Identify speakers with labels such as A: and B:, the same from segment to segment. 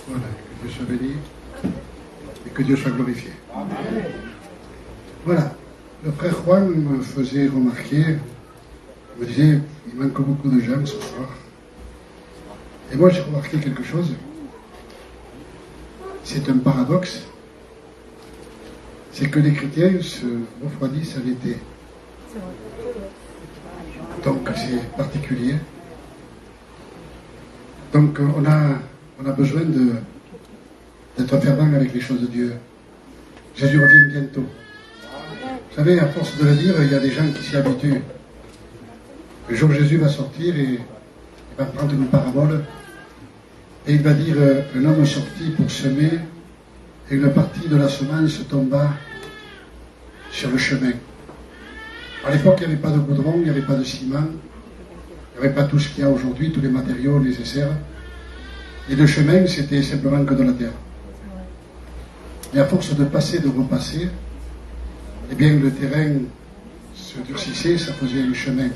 A: Voilà, que Dieu soit béni et que Dieu soit glorifié. Voilà, le frère Juan me faisait remarquer, me disait, il manque beaucoup de gens ce soir. Et moi j'ai remarqué quelque chose, c'est un paradoxe, c'est que les chrétiens se refroidissent à l'été. Donc c'est particulier. Donc on a besoin d'être fervent avec les choses de Dieu. Jésus revient bientôt. Vous savez, à force de le dire, il y a des gens qui s'y habituent. Le jour où Jésus va sortir et il va prendre une parabole et il va dire un homme sortit pour semer et une partie de la semence tomba sur le chemin. À l'époque, il n'y avait pas de goudron, il n'y avait pas de ciment, il n'y avait pas tout ce qu'il y a aujourd'hui, tous les matériaux nécessaires. Et le chemin, c'était simplement que de la terre. Et à force de passer, de repasser, eh bien, le terrain se durcissait, ça faisait un chemin.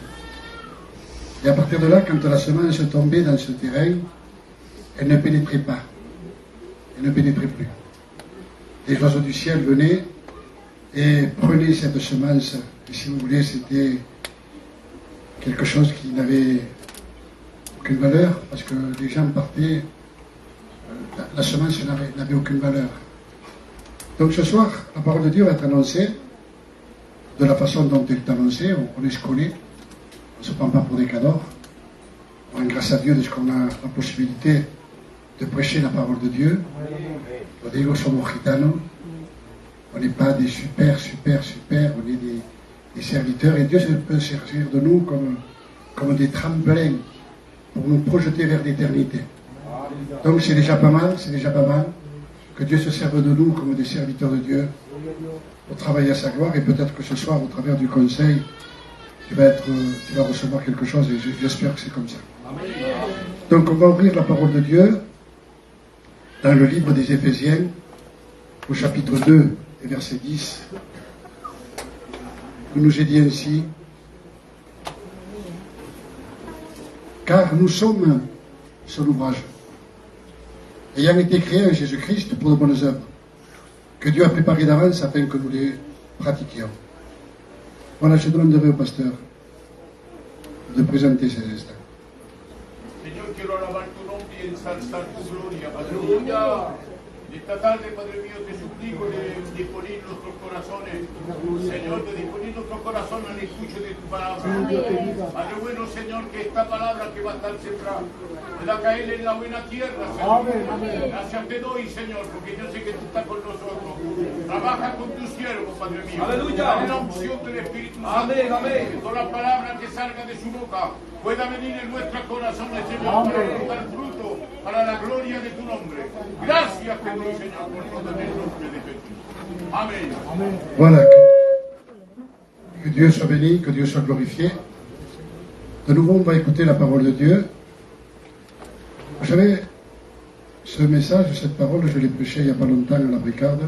A: Et à partir de là, quand la semence tombait dans ce terrain, elle ne pénétrait pas. Elle ne pénétrait plus. Les oiseaux du ciel venaient et prenaient cette semence. Et si vous voulez, c'était quelque chose qui n'avait aucune valeur, parce que les gens partaient, la semence n'avait aucune valeur. Donc ce soir, la parole de Dieu va être annoncée de la façon dont elle est annoncée. On les connaît, on ne se prend pas pour des cadors. Grâce à Dieu, de ce qu'on a la possibilité de prêcher la parole de Dieu. On dit, somos gitanos. On n'est pas des super, on est des serviteurs. Et Dieu peut servir de nous comme des tremplins pour nous projeter vers l'éternité. Donc c'est déjà pas mal, que Dieu se serve de nous comme des serviteurs de Dieu pour travailler à sa gloire. Et peut-être que ce soir, au travers du conseil, tu vas recevoir quelque chose et j'espère que c'est comme ça. Donc on va ouvrir la parole de Dieu dans le livre des Éphésiens, au chapitre 2 et verset 10. Il nous est dit ainsi: car nous sommes son ouvrage, ayant été créés en Jésus-Christ pour de bonnes œuvres, que Dieu a préparées d'avance afin que nous les pratiquions. Voilà, je demanderai au pasteur de présenter ces instants.
B: Señor, quiero alabar tu nombre y ensalzar tu gloria. Aleluya. Esta tarde, Padre mío, te suplico de disponer nuestros corazones, Señor, de disponer nuestros corazones al escucho de tu palabra. Padre bueno, Señor, que esta palabra que va a estar sembrada pueda caer en la buena tierra, Señor. Gracias te doy, Señor, porque yo sé que tú estás con nosotros. Trabaja con tu siervo, Padre mío. Aleluya. Dale la unción del Espíritu Santo. Que toda la palabra que salga de su boca pueda venir en nuestros corazones, Señor, para dar fruto para la gloria de tu nombre. Gracias te doy, Señor, por todo en el nombre de Jesús. Amén.
A: Voilà, que Dieu soit béni, que Dieu soit glorifié. De nouveau, on va écouter la parole de Dieu. Vous savez, ce message, cette parole, je l'ai prêché il n'y a pas longtemps à la Bricarde.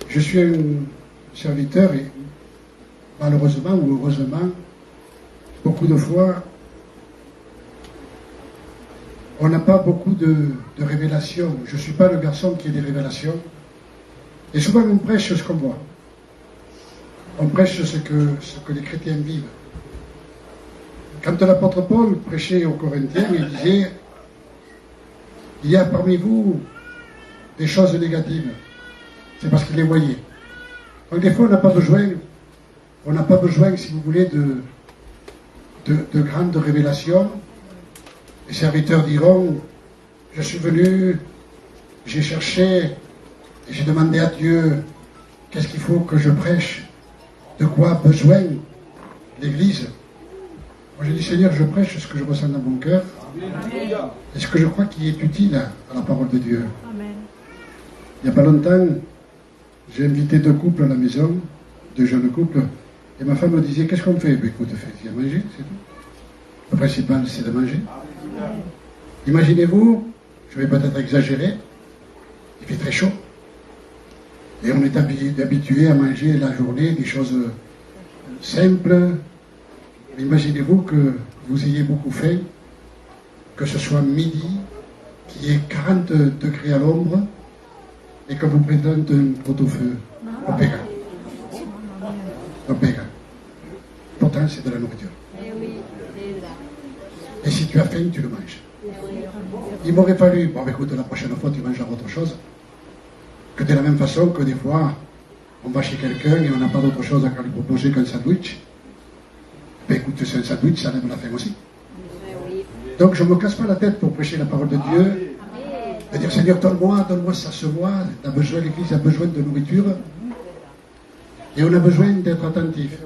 A: Je suis un serviteur et malheureusement ou heureusement, beaucoup de fois, on n'a pas beaucoup de révélations. Je ne suis pas le garçon qui a des révélations. Et souvent, on prêche ce qu'on voit. On prêche ce que les chrétiens vivent. Quand l'apôtre Paul prêchait aux Corinthiens, il disait, il y a parmi vous des choses négatives. C'est parce qu'il les voyait. Donc des fois, on n'a pas besoin, si vous voulez, de grandes révélations. Les serviteurs diront, je suis venu, j'ai cherché, et j'ai demandé à Dieu, qu'est-ce qu'il faut que je prêche? De quoi a besoin l'Église? Moi j'ai dit, Seigneur, je prêche ce que je ressens dans mon cœur, et ce que je crois qui est utile à la parole de Dieu. Amen. Il n'y a pas longtemps, j'ai invité 2 couples à la maison, 2 jeunes couples, et ma femme me disait, qu'est-ce qu'on fait? Ben, écoute, fais à manger, c'est tout. Le principal, c'est de manger. Imaginez-vous, je vais peut-être exagérer, il fait très chaud, et on est habitué à manger la journée des choses simple. Imaginez-vous que vous ayez beaucoup faim, que ce soit midi, qu'il y ait 40 degrés à l'ombre, et que vous preniez un pot-au-feu. Au péga. Au péga. Pourtant, c'est de la nourriture. Et si tu as faim, tu le manges. Il m'aurait fallu, bon écoute, la prochaine fois tu mangeras autre chose, que de la même façon que des fois, on va chez quelqu'un et on n'a pas d'autre chose à lui proposer qu'un sandwich. Ben écoute, c'est un sandwich, ça lève la faim aussi. Donc je ne me casse pas la tête pour prêcher la parole de Dieu, de dire Seigneur, donne-moi, ça se voit, l'Église a besoin de nourriture, et on a besoin d'être attentif.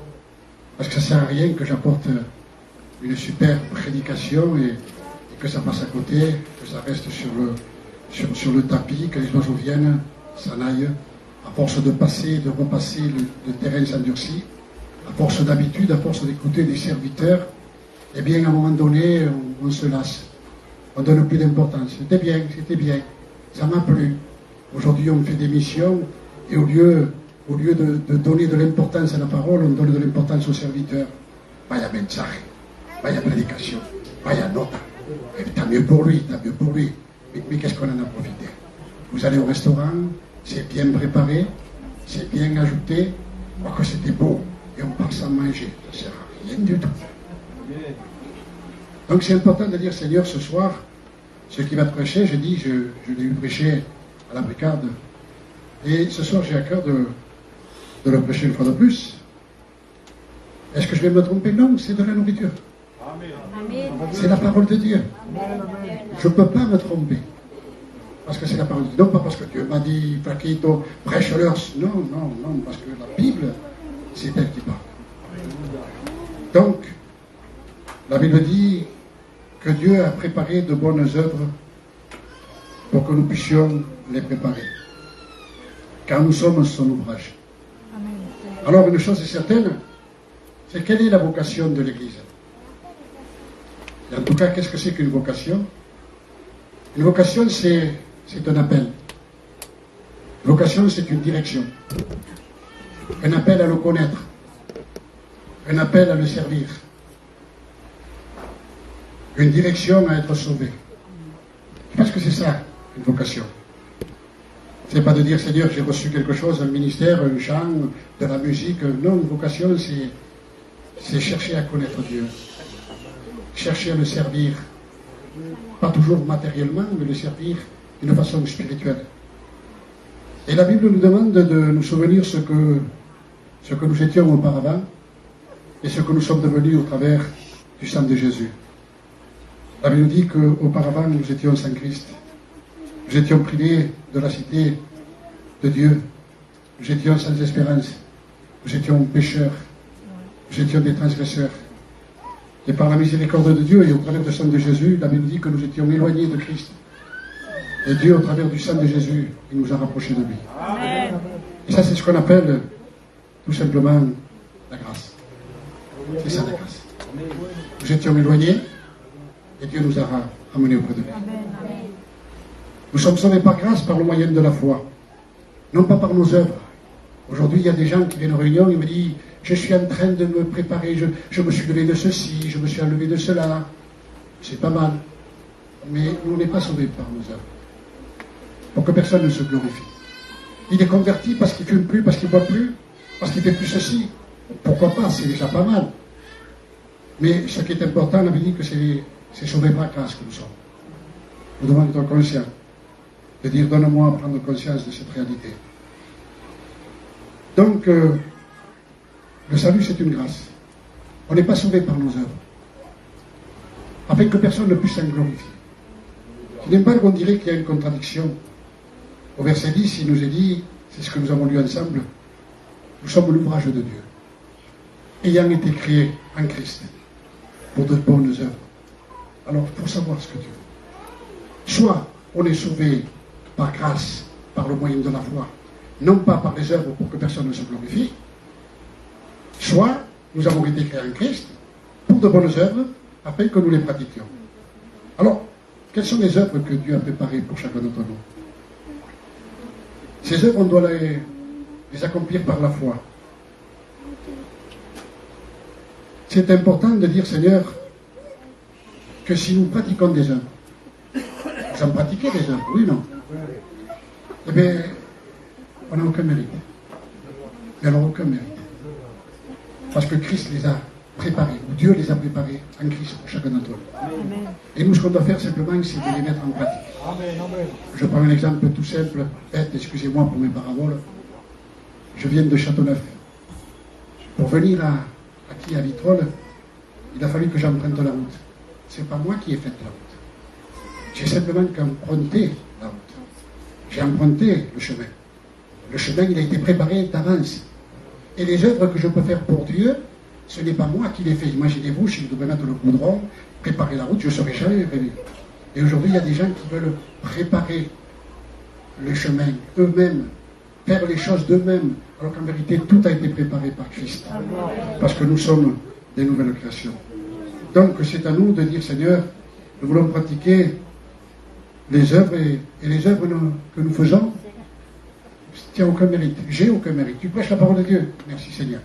A: Parce que ça ne sert à rien que j'apporte une super prédication et que ça passe à côté, que ça reste sur le tapis, que les oiseaux viennent, s'en aillent. À force de passer, de repasser, le terrain s'endurcit. À force d'habitude, à force d'écouter des serviteurs, eh bien, à un moment donné, on se lasse. On ne donne plus d'importance. C'était bien, ça m'a plu. Aujourd'hui, on fait des missions, et au lieu de donner de l'importance à la parole, on donne de l'importance aux serviteurs. Vaya mensaje, vaya prédication, vaya nota. Tant mieux pour lui. Mais qu'est-ce qu'on en a profité? Vous allez au restaurant, c'est bien préparé, c'est bien ajouté, alors que c'était beau, et on part sans manger. Ça ne sert à rien du tout. Donc c'est important de dire, Seigneur, ce soir, ce qui va te prêcher, j'ai dit, je l'ai eu prêché à la brigade, et ce soir j'ai à cœur de le prêcher une fois de plus. Est-ce que je vais me tromper? Non, c'est de la nourriture. C'est la parole de Dieu. Je ne peux pas me tromper. Parce que c'est la parole de Dieu. Non pas parce que Dieu m'a dit, Flaquito, prêche-leur. Non, parce que la Bible, c'est elle qui parle. Donc, la Bible dit que Dieu a préparé de bonnes œuvres pour que nous puissions les préparer. Car nous sommes son ouvrage. Alors, une chose est certaine, c'est quelle est la vocation de l'Église. Et en tout cas, qu'est-ce que c'est qu'une vocation? Une vocation, c'est un appel. Une vocation, c'est une direction. Un appel à le connaître. Un appel à le servir. Une direction à être sauvé. Je pense que c'est ça, une vocation. C'est pas de dire, Seigneur, j'ai reçu quelque chose, un ministère, un chant, de la musique. Non, une vocation, c'est chercher à connaître Dieu. Chercher à le servir. Pas toujours matériellement, mais le servir d'une façon spirituelle. Et la Bible nous demande de nous souvenir ce que nous étions auparavant et ce que nous sommes devenus au travers du sang de Jésus. La Bible dit qu'auparavant, nous étions sans Christ. Nous étions privés de la cité de Dieu. Nous étions sans espérance. Nous étions pécheurs. Nous étions des transgresseurs. Et par la miséricorde de Dieu et au travers du sang de Jésus, la Bible dit que nous étions éloignés de Christ. Et Dieu, au travers du sang de Jésus, il nous a rapprochés de lui. Amen. Et ça, c'est ce qu'on appelle tout simplement la grâce. C'est ça la grâce. Nous étions éloignés et Dieu nous a ramenés auprès de lui. Nous sommes sauvés par grâce par le moyen de la foi, non pas par nos œuvres. Aujourd'hui, il y a des gens qui viennent en réunion et me disent « Je suis en train de me préparer, je me suis levé de ceci, je me suis enlevé de cela. » C'est pas mal. Mais nous, on n'est pas sauvés par nos œuvres. Pour que personne ne se glorifie. Il est converti parce qu'il ne fume plus, parce qu'il ne boit plus, parce qu'il ne fait plus ceci. Pourquoi pas, c'est déjà pas mal. Mais ce qui est important, on avait dit que c'est sauvé par grâce que nous sommes. Nous devons être conscients. De dire, donne-moi à prendre conscience de cette réalité. Donc, le salut, c'est une grâce. On n'est pas sauvé par nos œuvres. Afin que personne ne puisse s'en glorifier. Sin embargo, on dirait qu'il y a une contradiction. Au verset 10, il nous est dit, c'est ce que nous avons lu ensemble, nous sommes l'ouvrage de Dieu, ayant été créés en Christ, pour de bonnes œuvres. Alors, il faut savoir ce que Dieu veut. Soit on est sauvé par grâce, par le moyen de la foi, non pas par les œuvres pour que personne ne se glorifie, soit nous avons été créés en Christ pour de bonnes œuvres, afin que nous les pratiquions. Alors, quelles sont les œuvres que Dieu a préparées pour chacun d'entre nous? Ces œuvres, on doit les accomplir par la foi. c'est important de dire, Seigneur, que si nous pratiquons des œuvres, nous avons pratiqué des œuvres, oui ou non? Eh bien, on n'a aucun mérite. Mais on n'a aucun mérite. Parce que Christ les a préparés, ou Dieu les a préparés en Christ pour chacun d'entre nous. Et nous, ce qu'on doit faire simplement, c'est de les mettre en pratique. Je prends un exemple tout simple, bête, excusez-moi pour mes paraboles. Je viens de Châteauneuf. Pour venir à Vitrolles, il a fallu que j'emprunte la route. C'est pas moi qui ai fait la route. J'ai simplement qu'emprunté la route. J'ai emprunté le chemin. Le chemin, il a été préparé d'avance. Et les œuvres que je peux faire pour Dieu, ce n'est pas moi qui les fais. Imaginez-vous, si je devais mettre le goudron, préparer la route, je ne serais jamais venu. Et aujourd'hui, il y a des gens qui veulent préparer le chemin eux-mêmes, faire les choses d'eux-mêmes, alors qu'en vérité, tout a été préparé par Christ. Parce que nous sommes des nouvelles créations. Donc, c'est à nous de dire, Seigneur, nous voulons pratiquer les œuvres, et les œuvres que nous faisons, tu n'as aucun mérite. J'ai aucun mérite. Tu prêches la parole de Dieu. Merci, Seigneur.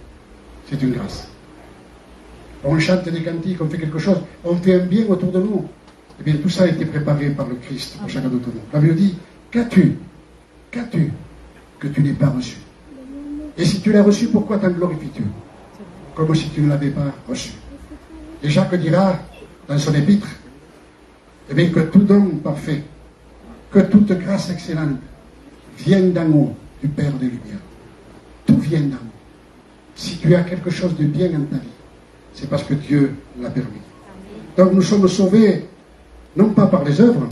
A: C'est une grâce. On chante des cantiques, on fait quelque chose, on fait un bien autour de nous. Eh bien, tout ça a été préparé par le Christ pour chacun d'entre nous. La Bible dit, qu'as-tu que tu n'aies pas reçu? Et si tu l'as reçu, pourquoi t'en glorifies-tu? Comme si tu ne l'avais pas reçu. Et Jacques dira, dans son épître, eh bien, que tout don parfait, que toute grâce excellente vienne d'en haut, du Père des Lumières. Tout vient d'en haut. Si tu as quelque chose de bien dans ta vie, c'est parce que Dieu l'a permis. Donc nous sommes sauvés, non pas par les œuvres,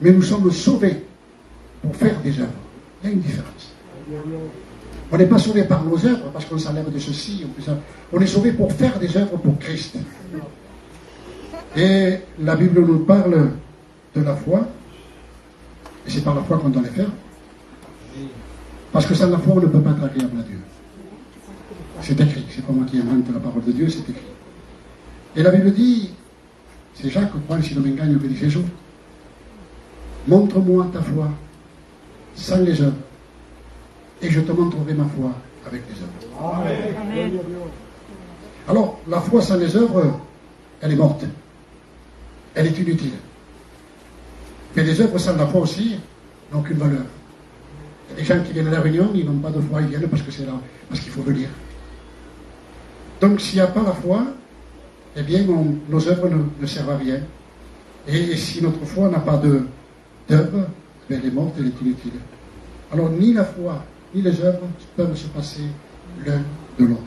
A: mais nous sommes sauvés pour faire des œuvres. Il y a une différence. On n'est pas sauvé par nos œuvres parce qu'on s'enlève de ceci, on est sauvé pour faire des œuvres pour Christ. Et la Bible nous parle de la foi, et c'est par la foi qu'on doit les faire. Parce que sans la foi, on ne peut pas être agréable à Dieu. C'est écrit, c'est pas moi qui invente la parole de Dieu, c'est écrit. Et la Bible dit, c'est Jacques, je crois, si je me gagne, que dit Jésus, montre-moi ta foi sans les œuvres, et je te montrerai ma foi avec les œuvres. Amen. Alors, la foi sans les œuvres, elle est morte. Elle est inutile. Mais les œuvres sans la foi aussi n'ont aucune valeur. Il y a des gens qui viennent à la réunion, ils n'ont pas de foi, ils viennent parce que c'est là, parce qu'il faut venir. Donc s'il n'y a pas la foi, eh bien nos œuvres ne servent à rien. Et si notre foi n'a pas d'œuvre, elle est morte, elle est inutile. Alors ni la foi, ni les œuvres peuvent se passer l'un de l'autre.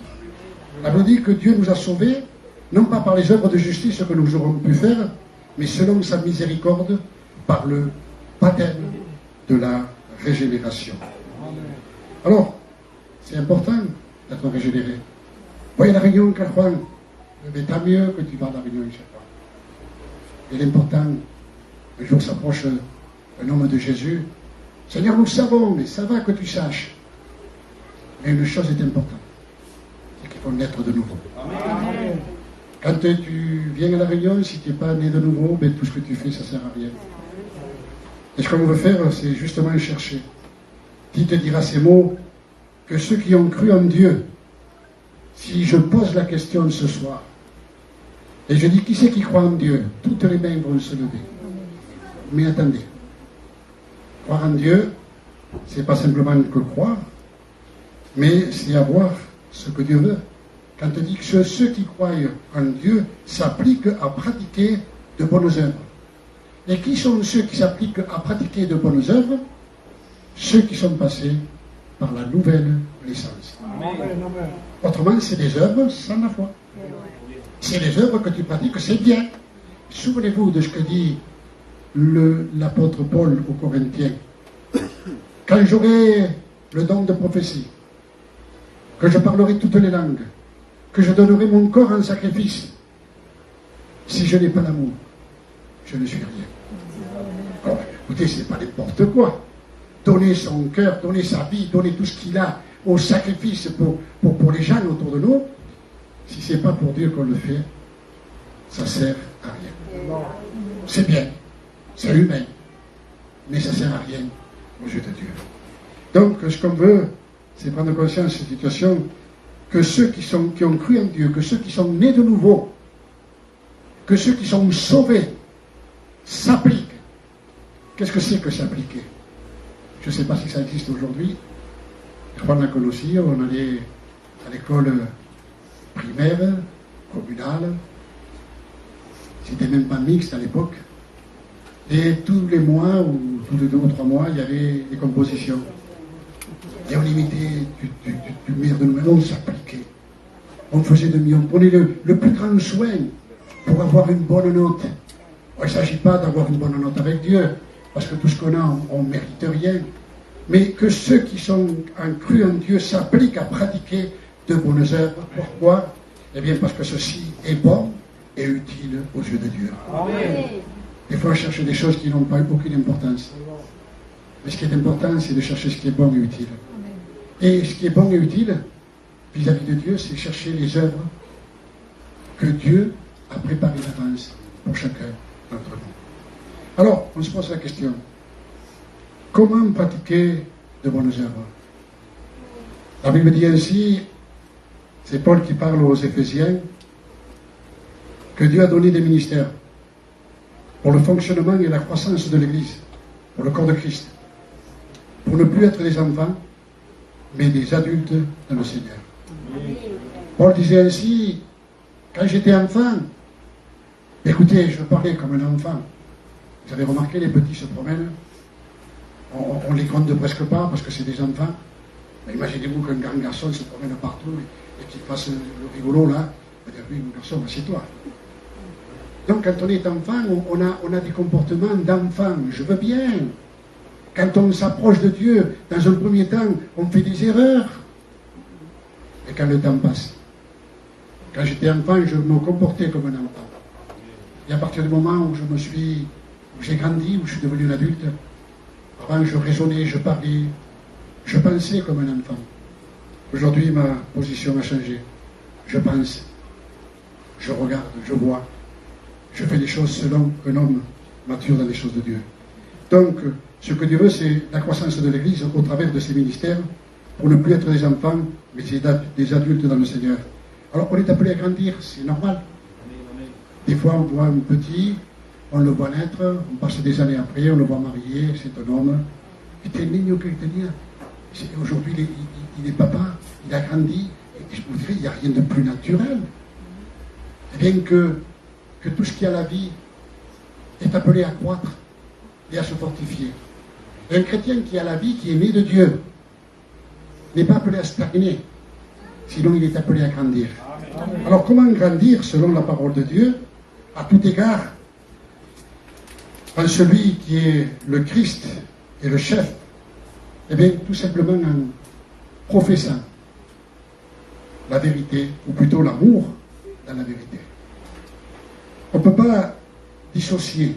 A: La Bible dit que Dieu nous a sauvés, non pas par les œuvres de justice que nous aurons pu faire, mais selon sa miséricorde, par le baptême de la régénération. Alors, c'est important d'être régénéré. Voyez la réunion, Carjuan, mais tant mieux que tu vas à la réunion chaque fois. Et l'important, un jour s'approche un homme de Jésus. Seigneur, nous savons, mais ça va que tu saches. Mais une chose est importante, c'est qu'il faut naître de nouveau. Amen. Quand tu viens à la réunion, si tu n'es pas né de nouveau, ben, tout ce que tu fais, ça ne sert à rien. Et ce qu'on veut faire, c'est justement chercher. Qui te dira ces mots, que ceux qui ont cru en Dieu, si je pose la question ce soir, et je dis qui c'est qui croit en Dieu, toutes les mains vont se lever. Mais attendez, croire en Dieu, c'est pas simplement que croire, mais c'est avoir ce que Dieu veut. Quand on dit que ceux qui croient en Dieu s'appliquent à pratiquer de bonnes œuvres. Et qui sont ceux qui s'appliquent à pratiquer de bonnes œuvres? Ceux qui sont passés par la nouvelle naissance. Amen. Autrement, c'est des œuvres sans la foi. C'est des œuvres que tu pratiques, c'est bien. Souvenez-vous de ce que dit l'apôtre Paul aux Corinthiens. Quand j'aurai le don de prophétie, que je parlerai toutes les langues, que je donnerai mon corps en sacrifice, si je n'ai pas l'amour, je ne suis rien. Alors, écoutez, c'est pas n'importe quoi. Donner son cœur, donner sa vie, donner tout ce qu'il a au sacrifice pour les gens autour de nous, si c'est pas pour Dieu qu'on le fait, ça sert à rien. C'est bien, c'est humain, mais ça sert à rien aux yeux de Dieu. Donc, ce qu'on veut, c'est prendre conscience de cette situation que ceux qui ont cru en Dieu, que ceux qui sont nés de nouveau, que ceux qui sont sauvés s'appliquent. Qu'est-ce que c'est que s'appliquer? Je ne sais pas si ça existe aujourd'hui. Juan la connaissait, on allait à l'école primaire, communale. C'était même pas mixte à l'époque. Et tous les mois, ou tous les 2 ou 3 mois, il y avait des compositions. Et on imitait du meilleur de nous-mêmes, on s'appliquait. On faisait de mieux, on prenait le plus grand soin pour avoir une bonne note. Il ne s'agit pas d'avoir une bonne note avec Dieu, parce que tout ce qu'on a, on ne mérite rien. Mais que ceux qui sont cru en Dieu s'appliquent à pratiquer de bonnes œuvres. Pourquoi? Eh bien, parce que ceci est bon et utile aux yeux de Dieu.
C: Amen.
A: Des fois, on cherche des choses qui n'ont pas aucune importance. Mais ce qui est important, c'est de chercher ce qui est bon et utile. Et ce qui est bon et utile, vis-à-vis de Dieu, c'est chercher les œuvres que Dieu a préparées d'avance pour chacun d'entre nous. Alors, on se pose la question, comment pratiquer de bonnes œuvres? La Bible dit ainsi, c'est Paul qui parle aux Éphésiens, que Dieu a donné des ministères pour le fonctionnement et la croissance de l'Église, pour le corps de Christ, pour ne plus être des enfants, mais des adultes dans le Seigneur. Paul disait ainsi, quand j'étais enfant, écoutez, je parlais comme un enfant. Vous avez remarqué, les petits se promènent, on les compte presque pas parce que c'est des enfants. Mais imaginez-vous qu'un grand garçon se promène partout et qu'il fasse le rigolo là, on va dire, oui, mon garçon, assieds-toi. Donc quand on est enfant, on a des comportements d'enfant, je veux bien. Quand on s'approche de Dieu, dans un premier temps, on fait des erreurs. Et quand le temps passe, quand j'étais enfant, je me comportais comme un enfant. Et à partir du moment où j'ai grandi, où je suis devenu un adulte, avant je raisonnais, je parlais, je pensais comme un enfant. Aujourd'hui, ma position a changé. Je pense, je regarde, je vois, je fais des choses selon un homme mature dans les choses de Dieu. Donc, ce que Dieu veut, c'est la croissance de l'Église au travers de ses ministères, pour ne plus être des enfants, mais des adultes dans le Seigneur. Alors, on est appelé à grandir, c'est normal. Des fois, on voit un petit, on le voit naître, on passe des années après, on le voit marié, c'est un homme. C'est un niño que tenía. Aujourd'hui, il est papa, il a grandi, et je vous dirais, il n'y a rien de plus naturel. Et bien que tout ce qui a la vie est appelé à croître et à se fortifier. Et un chrétien qui a la vie, qui est né de Dieu, n'est pas appelé à stagner, sinon il est appelé à grandir. Alors comment grandir selon la parole de Dieu, à tout égard, en celui qui est le Christ et le chef? Eh bien, tout simplement en professant la vérité, ou plutôt l'amour dans la vérité. On ne peut pas dissocier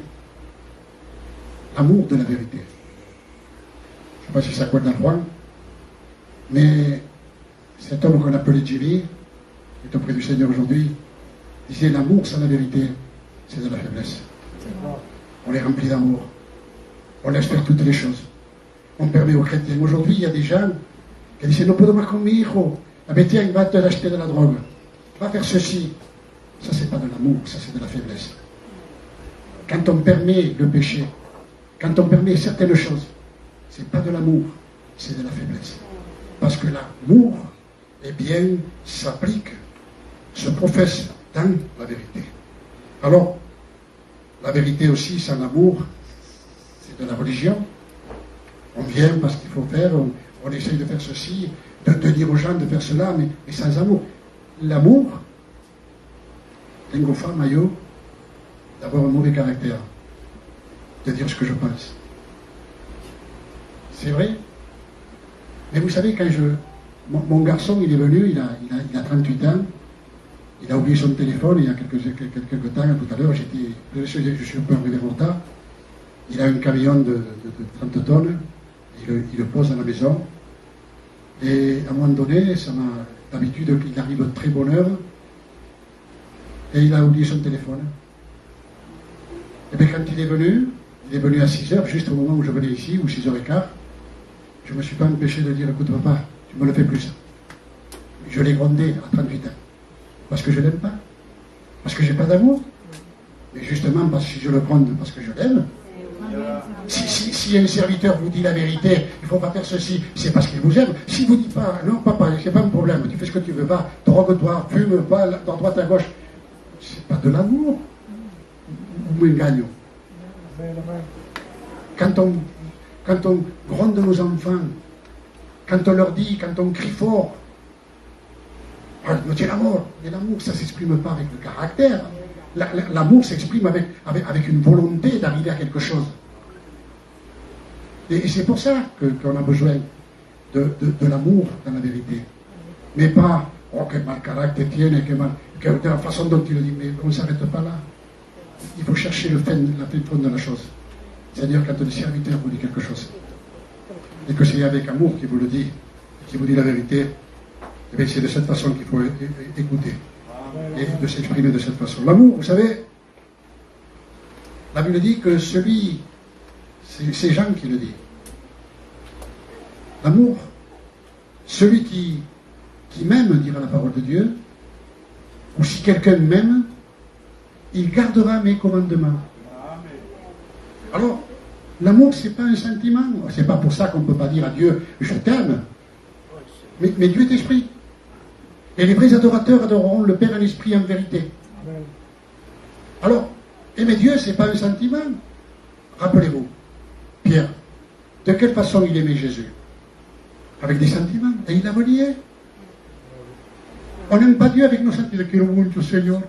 A: l'amour de la vérité. Je ne sais pas si ça colle dans Juan, mais cet homme qu'on appelait Jimmy, qui est auprès du Seigneur aujourd'hui, disait l'amour sans la vérité, c'est de la faiblesse. On est rempli d'amour. On laisse faire toutes les choses. On permet aux chrétiens. Aujourd'hui, il y a des gens qui disent no puedo más con mi hijo. Ah ben tiens, il va te l'acheter de la drogue. Va faire ceci. Ça, c'est pas de l'amour, ça, c'est de la faiblesse. Quand on permet le péché, quand on permet certaines choses, c'est pas de l'amour, c'est de la faiblesse. Parce que l'amour, eh bien, s'applique, se professe dans la vérité. Alors, la vérité aussi, sans l'amour, c'est de la religion. On vient parce qu'il faut faire, on essaye de faire ceci, de dire aux gens de faire cela, mais sans amour. L'amour, tengo fama yo d'avoir un mauvais caractère, de dire ce que je pense. C'est vrai. Mais vous savez, quand mon garçon, il est venu, il a 38 ans, il a oublié son téléphone il y a quelques temps, tout à l'heure, je suis un peu arrivé en retard. Il a un camion de 30 tonnes, il le pose à la maison. Et à un moment donné, d'habitude, il arrive à très bonne heure, et il a oublié son téléphone. Et bien quand il est venu à 6 heures, juste au moment où je venais ici, ou 6h15, je ne me suis pas empêché de dire, écoute papa, tu me le fais plus. je l'ai grondé à 38 ans. Parce que je ne l'aime pas. Parce que je n'ai pas d'amour. Mais justement, parce que je le gronde parce que je l'aime. Si un serviteur vous dit la vérité, il ne faut pas faire ceci, c'est parce qu'il vous aime. S'il ne vous dit pas, non papa, c'est pas un problème, tu fais ce que tu veux, va, drogue-toi, fume, va dans droite à gauche. C'est pas de l'amour. Ou un gagnant. Quand on gronde nos enfants, quand on leur dit, quand on crie fort, c'est l'amour. Mais l'amour, ça ne s'exprime pas avec le caractère. L'amour s'exprime avec une volonté d'arriver à quelque chose. Et c'est pour ça qu'on a besoin de l'amour dans la vérité. Mais pas, oh, que mal caractère tienne, que de la façon dont il le dit, mais on ne s'arrête pas là. Il faut chercher la fin de la chose. C'est-à-dire quand le serviteur vous dit quelque chose, et que c'est avec amour qu'il vous le dit, qu'il vous dit la vérité, eh bien c'est de cette façon qu'il faut écouter. Et de s'exprimer de cette façon. L'amour, vous savez, la Bible dit que c'est Jean qui le dit. L'amour, celui qui m'aime, dira la parole de Dieu, ou si quelqu'un m'aime, il gardera mes commandements. Alors, l'amour, ce n'est pas un sentiment. C'est pas pour ça qu'on ne peut pas dire à Dieu, je t'aime. Mais Dieu est esprit. Et les vrais adorateurs adoreront le Père en esprit en vérité. Alors, aimer Dieu, ce n'est pas un sentiment. Rappelez-vous, Pierre, de quelle façon il aimait Jésus? Avec des sentiments. Et il l'a relié. On n'aime pas Dieu avec nos sentiments. Quel bon Seigneur.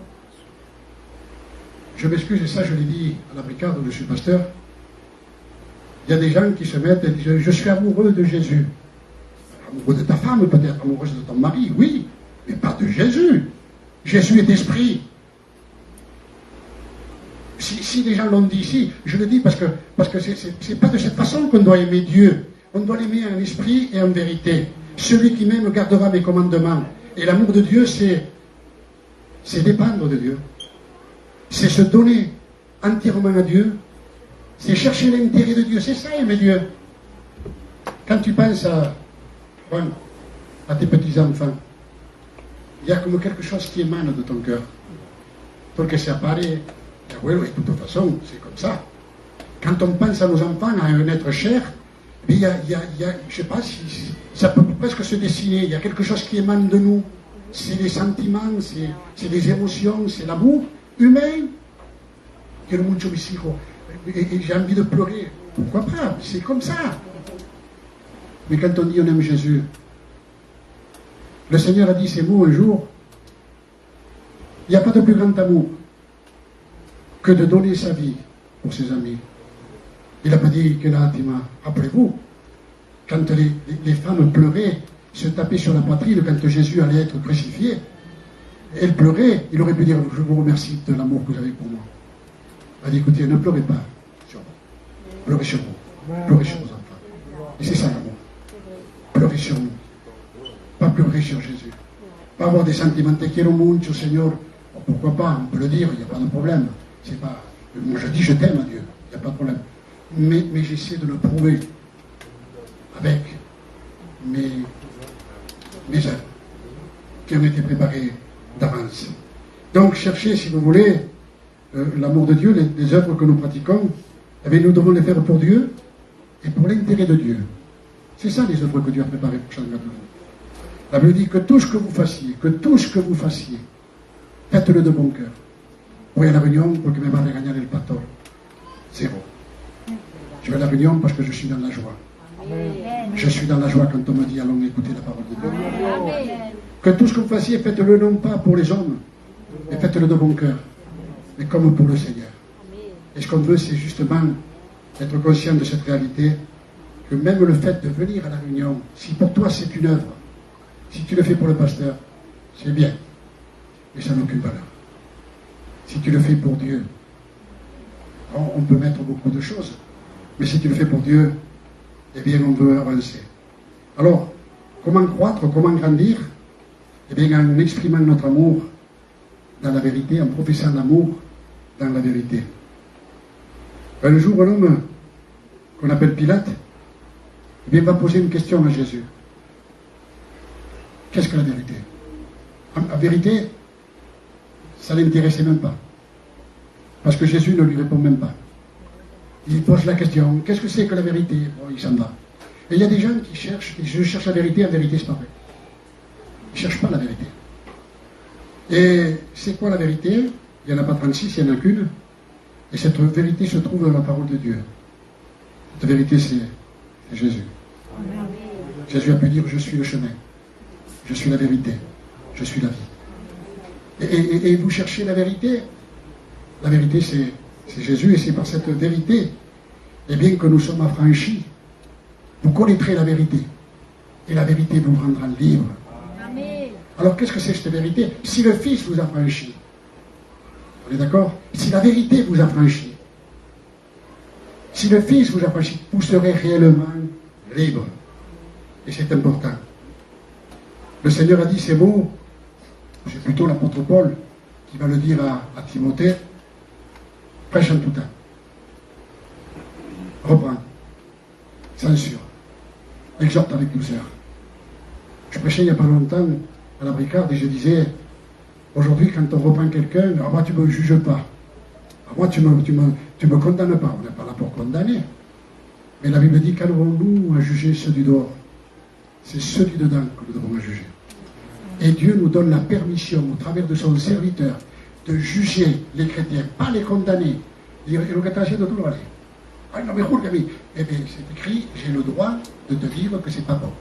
A: Je m'excuse, et ça je l'ai dit à la brigade où je suis pasteur. Il y a des gens qui se mettent et disent, je suis amoureux de Jésus. Amoureux de ta femme peut-être, amoureuse de ton mari, oui. Mais pas de Jésus. Jésus est esprit. Si les gens l'ont dit ici, je le dis parce que c'est pas de cette façon qu'on doit aimer Dieu. On doit l'aimer en esprit et en vérité. Celui qui m'aime gardera mes commandements. Et l'amour de Dieu, c'est dépendre de Dieu. C'est se donner entièrement à Dieu. C'est chercher l'intérêt de Dieu. C'est ça, aimer Dieu. Quand tu penses à tes petits-enfants, il y a comme quelque chose qui émane de ton cœur. Porque se apparaît, oui, de toute façon, c'est comme ça. Quand on pense à nos enfants, à un être cher, il y a je ne sais pas si ça peut presque se dessiner. Il y a quelque chose qui émane de nous. C'est les sentiments, c'est les émotions, c'est l'amour humain. Et j'ai envie de pleurer. Pourquoi pas? C'est comme ça. Mais quand on dit on aime Jésus, le Seigneur a dit ces mots un jour, il n'y a pas de plus grand amour que de donner sa vie pour ses amis. Il n'a pas dit que là, rappelez-vous, quand les femmes pleuraient, se tapaient sur la poitrine quand Jésus allait être crucifié, elles pleuraient, il aurait pu dire, je vous remercie de l'amour que vous avez pour moi. Il a dit, écoutez, ne pleurez pas sur moi, pleurez sur vous, pleurez sur vos enfants. Et c'est ça l'amour. Pleurez sur nous. Pas pleurer sur Jésus. Pas avoir des sentiments te quiero mucho, Seigneur. Bon, pourquoi pas, on peut le dire, il n'y a pas de problème. C'est pas. Moi je dis je t'aime à Dieu, il n'y a pas de problème. Mais j'essaie de le prouver avec mes œuvres qui ont été préparées d'avance. Donc cherchez, si vous voulez, l'amour de Dieu, les œuvres que nous pratiquons, eh bien, nous devons les faire pour Dieu et pour l'intérêt de Dieu. C'est ça les œuvres que Dieu a préparées pour chacun de nous. La Bible dit que tout ce que vous fassiez, faites-le de bon cœur. Voy a la réunion porque me va a regañar el pastor. Zéro. Je vais à la réunion parce que je suis dans la joie. Amen. Je suis dans la joie quand on me dit allons écouter la parole de Dieu. Amen. Que tout ce que vous fassiez, faites-le non pas pour les hommes, mais faites-le de bon cœur, mais comme pour le Seigneur. Et ce qu'on veut, c'est justement être conscient de cette réalité, que même le fait de venir à la réunion, si pour toi c'est une œuvre, si tu le fais pour le pasteur, c'est bien, mais ça n'a aucune valeur. Si tu le fais pour Dieu, on peut mettre beaucoup de choses, mais si tu le fais pour Dieu, eh bien on veut avancer. Alors, comment croître, comment grandir? Eh bien en exprimant notre amour dans la vérité, en professant l'amour dans la vérité. Un jour, un homme qu'on appelle Pilate, eh bien, va poser une question à Jésus. Qu'est-ce que la vérité? En vérité, ça ne l'intéressait même pas. Parce que Jésus ne lui répond même pas. Il pose la question, qu'est-ce que c'est que la vérité? Bon, il s'en va. Et il y a des gens qui cherchent, je cherche la vérité, en vérité c'est pas vrai. Ils ne cherchent pas la vérité. Et c'est quoi la vérité? Il n'y en a pas 36, il n'y en a qu'une. Et cette vérité se trouve dans la parole de Dieu. Cette vérité, c'est Jésus. Amen. Jésus a pu dire, je suis le chemin, je suis la vérité, je suis la vie. Et vous cherchez la vérité c'est Jésus, et c'est par cette vérité, et bien que nous sommes affranchis, vous connaîtrez la vérité, et la vérité vous rendra libre. Amen. Alors qu'est-ce que c'est cette vérité? Si le Fils vous affranchit, on est d'accord? Si la vérité vous affranchit, si le Fils vous affranchit, vous serez réellement libre. Et c'est important. Le Seigneur a dit ces mots, c'est plutôt l'apôtre Paul qui va le dire à Timothée, prêche en tout temps. Reprends, censure, exhorte avec douceur. Je prêchais il n'y a pas longtemps à la Bricarde et je disais, aujourd'hui quand on reprend quelqu'un, moi tu ne me juges pas, moi tu me condamnes pas, on n'est pas là pour condamner. Mais la Bible dit, qu'allons-nous à juger ceux du dehors? C'est ceux du dedans que nous devons juger. Et Dieu nous donne la permission, au travers de son serviteur, de juger les chrétiens, pas les condamner. Dire, et le catéchisme de tout le reste. Ah non, mais eh bien, c'est écrit, j'ai le droit de te dire que c'est pas bon.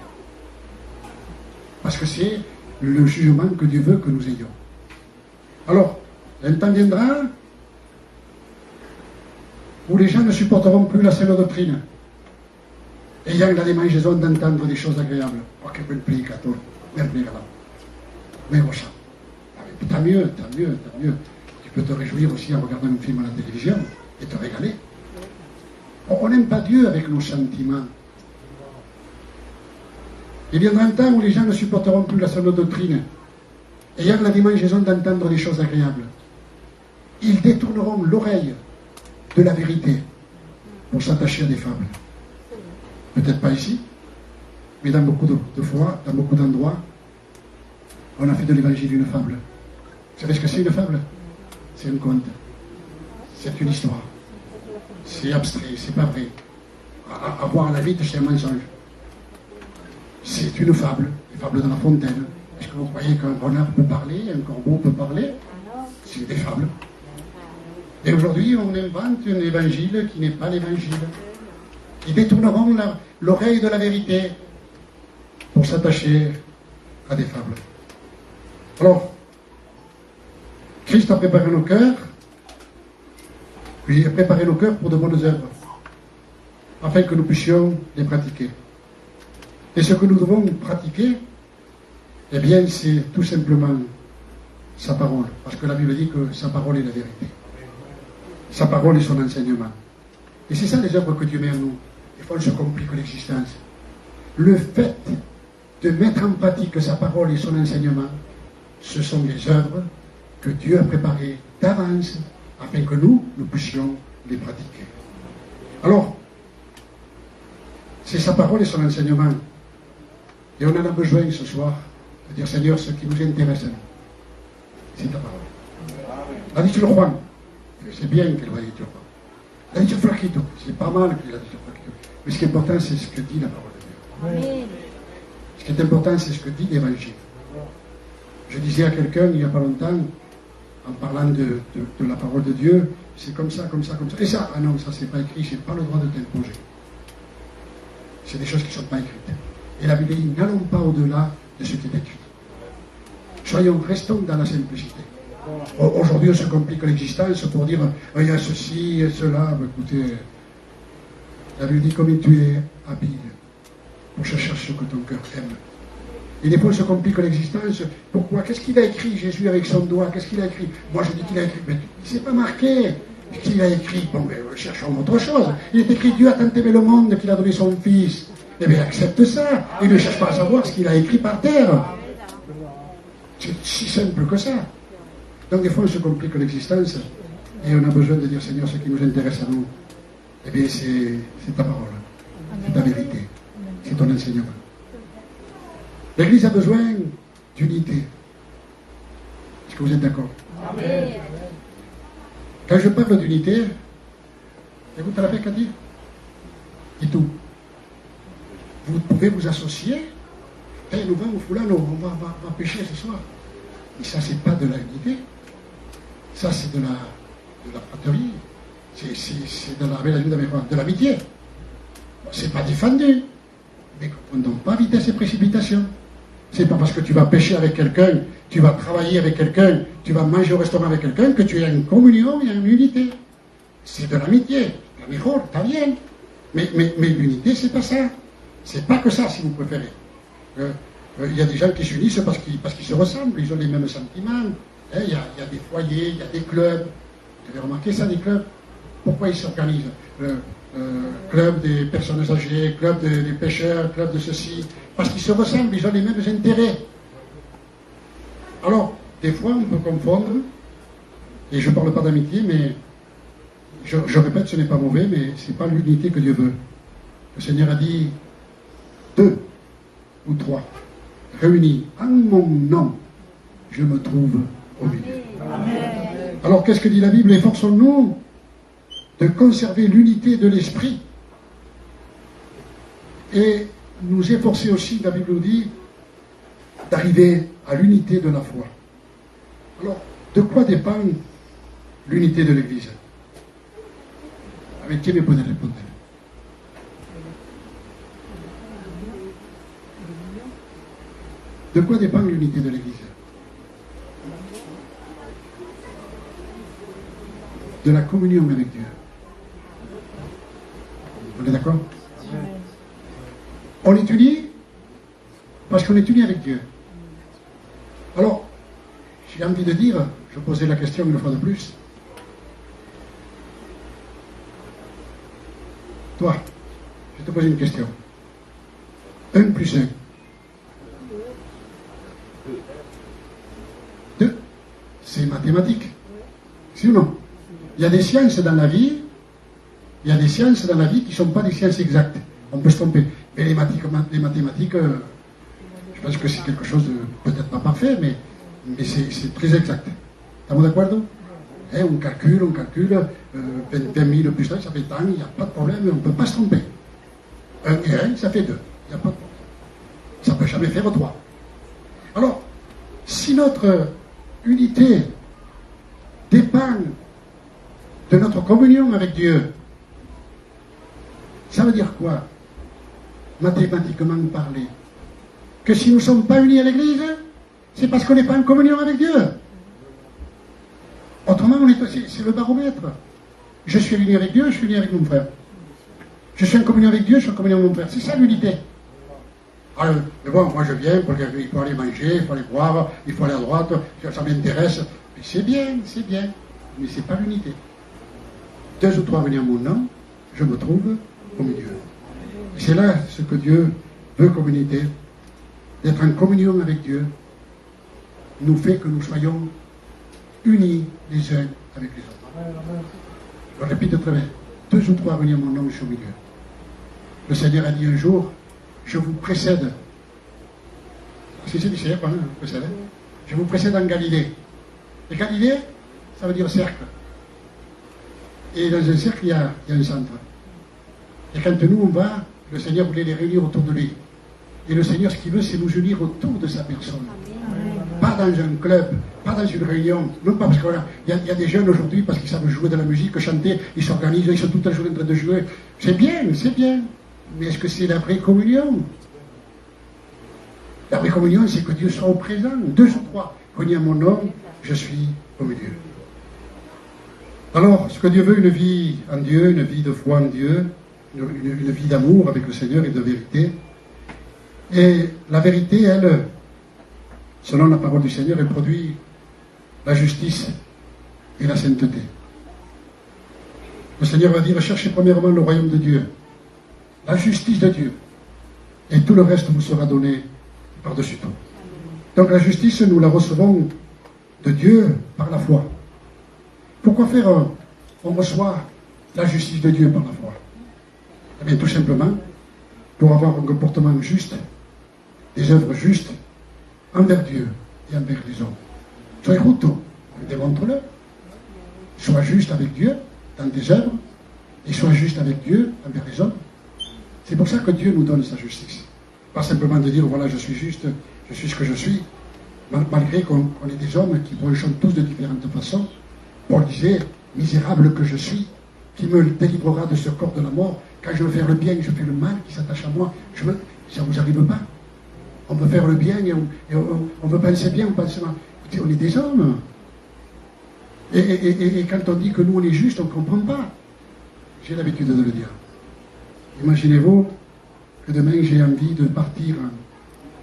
A: Parce que c'est le jugement que Dieu veut que nous ayons. Alors, un temps viendra où les gens ne supporteront plus la saine doctrine. Ayant la démangeaison d'entendre des choses agréables. Oh, que bel prédicateur, bel prédicateur. Mais bon, ça. Tant mieux, tant mieux, tant mieux. Tu peux te réjouir aussi en regardant un film à la télévision et te régaler. On n'aime pas Dieu avec nos sentiments. Il viendra un temps où les gens ne supporteront plus la saine doctrine. Ayant la démangeaison d'entendre des choses agréables. Ils détourneront l'oreille de la vérité pour s'attacher à des fables. Peut-être pas ici, mais dans beaucoup de fois, dans beaucoup d'endroits, on a fait de l'évangile une fable. Vous savez ce que c'est une fable? C'est un conte. C'est une histoire. C'est abstrait, c'est pas vrai. À voir la vite, c'est un mensonge. C'est une fable, une fable de La Fontaine. Est-ce que vous croyez qu'un renard peut parler, un corbeau peut parler? C'est des fables. Et aujourd'hui, on invente un évangile qui n'est pas l'évangile. Ils détourneront l'oreille de la vérité pour s'attacher à des fables. Alors, Christ a préparé nos cœurs, puis il a préparé nos cœurs pour de bonnes œuvres, afin que nous puissions les pratiquer. Et ce que nous devons pratiquer, eh bien, c'est tout simplement sa parole, parce que la Bible dit que sa parole est la vérité. Sa parole est son enseignement. Et c'est ça les œuvres que Dieu met en nous. Des fois, on se complique l'existence. Le fait de mettre en pratique sa parole et son enseignement, ce sont les œuvres que Dieu a préparées d'avance afin que nous puissions les pratiquer. Alors, c'est sa parole et son enseignement. Et on en a besoin ce soir de dire, Seigneur, ce qui nous intéresse, c'est ta parole. La dit le roi. C'est bien qu'elle va dire le roi. La dit Flaquito. C'est pas mal qu'il a dit Flaquito. Mais ce qui est important, c'est ce que dit la parole de Dieu. Amen. Ce qui est important, c'est ce que dit l'Évangile. Je disais à quelqu'un, il n'y a pas longtemps, en parlant de la parole de Dieu, c'est comme ça, comme ça, comme ça. Et ça, ah non, ça c'est pas écrit, j'ai pas le droit de t'imposer. C'est des choses qui ne sont pas écrites. Et la Bible dit, n'allons pas au-delà de ce qui est écrit. Restons dans la simplicité. Aujourd'hui, on se complique l'existence pour dire, il y a ceci et cela. Mais écoutez, la Bible dit, comme tu es habile pour chercher ce que ton cœur aime. Et des fois, on se complique l'existence. Pourquoi? Qu'est-ce qu'il a écrit, Jésus, avec son doigt? Qu'est-ce qu'il a écrit? Moi, je dis qu'il a écrit. Mais il ne s'est pas marqué. Ce qu'il a écrit, bon, mais cherchons autre chose. Il est écrit, Dieu a tant aimé le monde qu'il a donné son Fils. Eh bien, accepte ça. Il ne cherche pas à savoir ce qu'il a écrit par terre. C'est si simple que ça. Donc, des fois, on se complique l'existence. Et on a besoin de dire, Seigneur, ce qui nous intéresse à nous, eh bien, c'est ta parole. C'est ta vérité. C'est ton enseignement. L'Église a besoin d'unité. Est-ce que vous êtes d'accord?
C: Amen.
A: Quand je parle d'unité, vous t'as la paix, Cathy? Et tout. Vous pouvez vous associer. Hey, nous vamos, fulano, on va pêcher ce soir. Mais ça, c'est pas de la unité. Ça, c'est de la fratrie. C'est de l'amitié. C'est pas défendu. Mais ne confondons pas vitesse et précipitation. C'est pas parce que tu vas pêcher avec quelqu'un, tu vas travailler avec quelqu'un, tu vas manger au restaurant avec quelqu'un que tu es en communion et en unité. C'est de l'amitié. La mejor, está bien. Mais l'unité, c'est pas ça. C'est pas que ça, si vous préférez. Il y a des gens qui s'unissent parce qu'ils se ressemblent, ils ont les mêmes sentiments. Il y a des foyers, il y a des clubs. Vous avez remarqué ça, des clubs? Pourquoi ils s'organisent? Club des personnes âgées, club des pêcheurs, club de ceci. Parce qu'ils se ressemblent, ils ont les mêmes intérêts. Alors, des fois, on peut confondre, et je ne parle pas d'amitié, mais je répète, ce n'est pas mauvais, mais ce n'est pas l'unité que Dieu veut. Le Seigneur a dit 2 ou 3 réunis en mon nom, je me trouve au milieu.
C: Amen.
A: Alors, qu'est-ce que dit la Bible? Efforçons-nous de conserver l'unité de l'esprit et nous efforcer aussi, la Bible nous dit, d'arriver à l'unité de la foi. Alors, de quoi dépend l'unité de l'Église? Avec qui me pouvez répondre? De quoi dépend l'unité de l'Église? De la communion avec Dieu. On est d'accord? On est unis parce qu'on est unis avec Dieu. Alors, j'ai envie de dire, je posais la question une fois de plus. Toi, je te pose une question. 1 plus 1. 2. C'est mathématique. Si ou non? Il y a des sciences dans la vie. Il y a des sciences dans la vie qui ne sont pas des sciences exactes. On peut se tromper. Mais les mathématiques, je pense que c'est quelque chose de peut-être pas parfait, mais c'est très exact. Estamos de acuerdo? On calcule, 20 000 plus 1, ça fait tant, il n'y a pas de problème, on ne peut pas se tromper. 1 et 1, ça fait 2. Il n'y a pas de problème. Ça ne peut jamais faire 3. Alors, si notre unité dépend de notre communion avec Dieu, ça veut dire quoi? Mathématiquement parlé. Que si nous ne sommes pas unis à l'Église, c'est parce qu'on n'est pas en communion avec Dieu. Autrement, c'est le baromètre. Je suis uni avec Dieu, je suis uni avec mon frère. Je suis en communion avec Dieu, je suis en communion avec mon frère. C'est ça l'unité. Alors, mais bon, moi je viens, il faut aller manger, il faut aller boire, il faut aller à droite, ça m'intéresse. Mais c'est bien, mais c'est pas l'unité. 2 ou 3 venir à mon nom, je me trouve au milieu. Et c'est là ce que Dieu veut comme unité. D'être en communion avec Dieu nous fait que nous soyons unis les uns avec les autres. Je répète très bien. 2 ou 3 venir à mon nom, je suis au milieu. Le Seigneur a dit un jour, je vous précède. C'est celui-ci, hein, précède. Je vous précède en Galilée. Et Galilée, ça veut dire cercle. Et dans un cercle, il y a un centre. Et quand nous, on va, le Seigneur voulait les réunir autour de lui. Et le Seigneur, ce qu'il veut, c'est nous unir autour de sa personne. Pas dans un club, pas dans une réunion. Non pas parce qu'il y a des jeunes aujourd'hui, parce qu'ils savent jouer de la musique, chanter, ils s'organisent, ils sont toute la journée en train de jouer. C'est bien. Mais est-ce que c'est la vraie communion? La vraie communion, c'est que Dieu soit au présent. 2 ou 3. Venez à mon nom, je suis au milieu. Alors, ce que Dieu veut, une vie en Dieu, une vie de foi en Dieu, une vie d'amour avec le Seigneur et de vérité. Et la vérité, elle, selon la parole du Seigneur, elle produit la justice et la sainteté. Le Seigneur va dire, cherchez premièrement le royaume de Dieu, la justice de Dieu, et tout le reste vous sera donné par-dessus tout. Donc la justice, nous la recevons de Dieu par la foi. Pourquoi faire on reçoit la justice de Dieu par la foi? Eh bien, tout simplement, pour avoir un comportement juste, des œuvres justes, envers Dieu et envers les hommes. Sois justo, démontre-le. Sois juste avec Dieu dans tes œuvres et sois juste avec Dieu envers les hommes. C'est pour ça que Dieu nous donne sa justice. Pas simplement de dire, voilà, je suis juste, je suis ce que je suis, malgré qu'on est des hommes qui fonctionnent tous de différentes façons. Paul disait, misérable que je suis, qui me délivrera de ce corps de la mort. Quand je veux faire le bien, je fais le mal qui s'attache à moi. Ça ne vous arrive pas. On veut faire le bien et on veut penser bien, on pense mal. Écoutez, on est des hommes. Et quand on dit que nous on est juste, on ne comprend pas. J'ai l'habitude de le dire. Imaginez-vous que demain j'ai envie de partir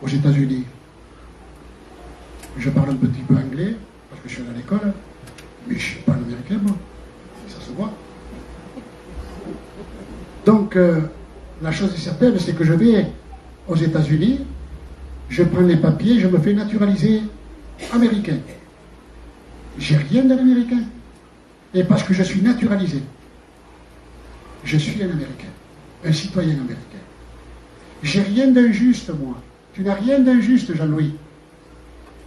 A: aux États-Unis. Je parle un petit peu anglais, parce que je suis à l'école, mais je ne suis pas américain, moi. Ça se voit. Donc, la chose est certaine, c'est que je vais aux États-Unis, je prends les papiers, je me fais naturaliser américain. J'ai rien de l'américain. Et parce que je suis naturalisé, je suis un Américain, un citoyen américain. J'ai rien d'injuste, moi. Tu n'as rien d'injuste, Jean-Louis.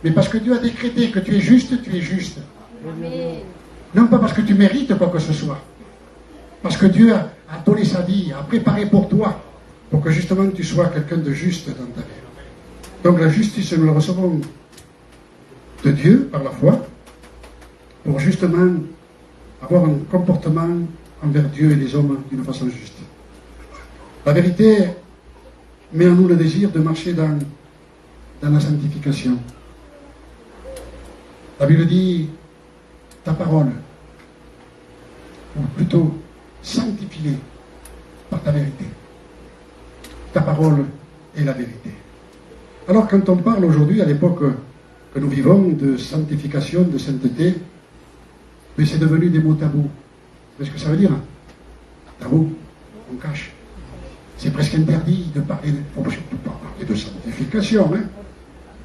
A: Mais parce que Dieu a décrété que tu es juste, tu es juste. Amen. Non pas parce que tu mérites quoi que ce soit. Parce que Dieu a donné sa vie, a préparé pour toi, pour que justement tu sois quelqu'un de juste dans ta vie. Donc la justice, nous la recevons de Dieu par la foi, pour justement avoir un comportement envers Dieu et les hommes d'une façon juste. La vérité met en nous le désir de marcher dans la sanctification. La Bible dit, ta parole, ou plutôt, sanctifie-les par ta vérité. Ta parole est la vérité. Alors quand on parle aujourd'hui, à l'époque que nous vivons, de sanctification, de sainteté, mais c'est devenu des mots tabous. Vous savez ce que ça veut dire? Tabou, on cache. C'est presque interdit de parler de sanctification. Hein?